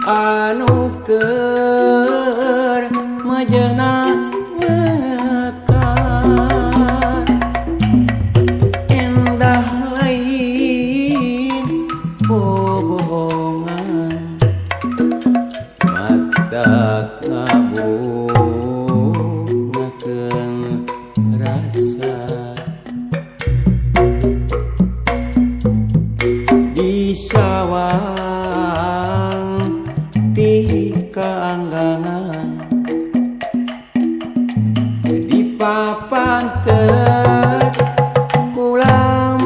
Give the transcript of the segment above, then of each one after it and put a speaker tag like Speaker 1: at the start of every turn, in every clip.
Speaker 1: anu keur majeuna mekar endah lain bohongan matak ngabungakeun rasa disawang ti kaanggangan di papantes kulamunan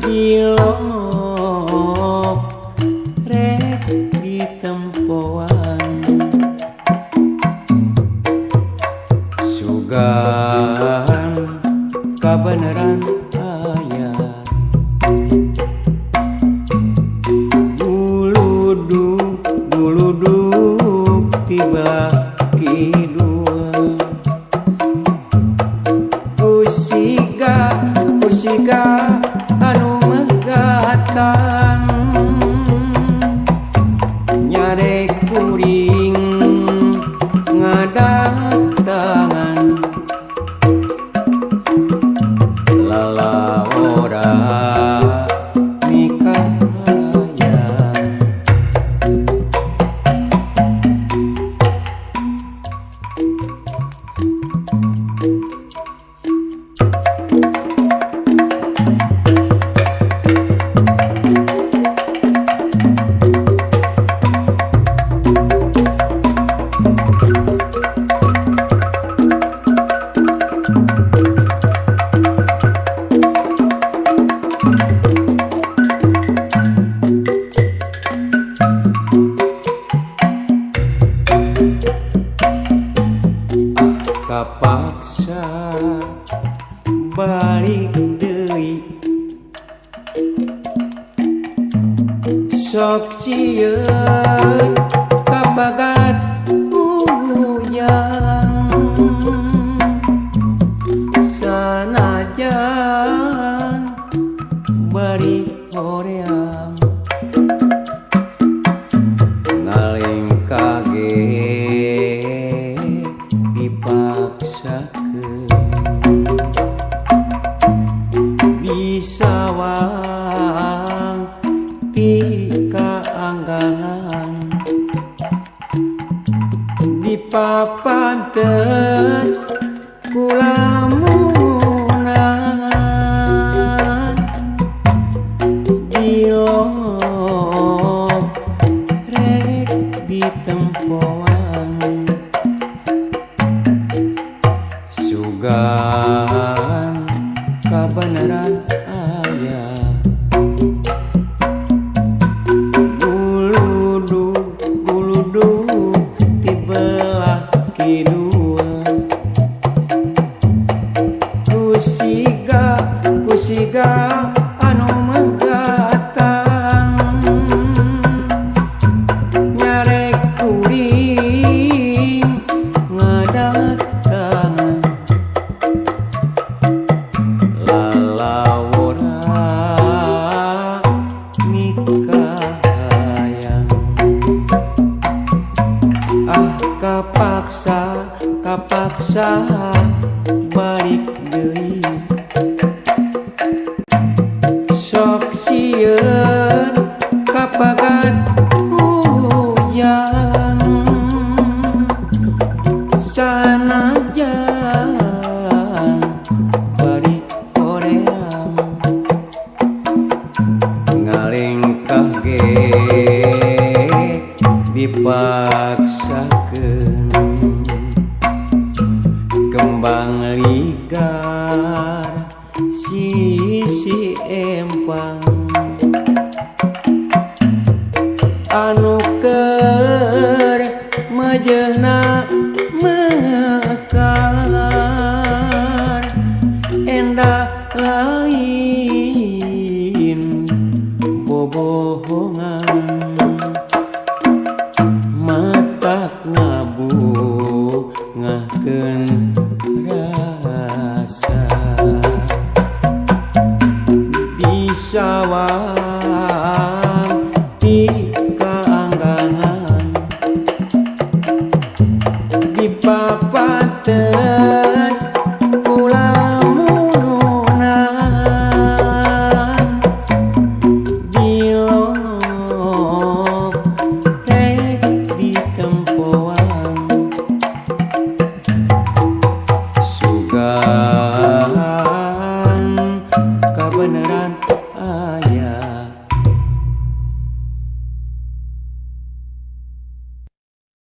Speaker 1: dilongok rek ditempoan sugan kabeneran aya guluduk tiba kidul kusiga anu megatang nyarek kuring ngadatangan lalawora nikahayan kapaksa balik deui sok cieun kabagat hujan sanajan bari hoream ngaling kaget dipaksakeun disawang ti kaanggangan dipapantes kulamunan dilongok rek ditempoan sugan kabeneran aya guluduk tibelah kidul kusiga anu megatang nyarek kuring ngadatangan lalawora nikahayan kapaksa balik deui sok sieun kabagat hujan sanajan bari hoream ngaling kaget dipaksakeun kembang ligar sisi empang anu keur majeuna mekar endah lain bohongan matak ngabungakeun rasa bisa sawang di kaanggangan di papates kula mulunan di lok di tempoan suga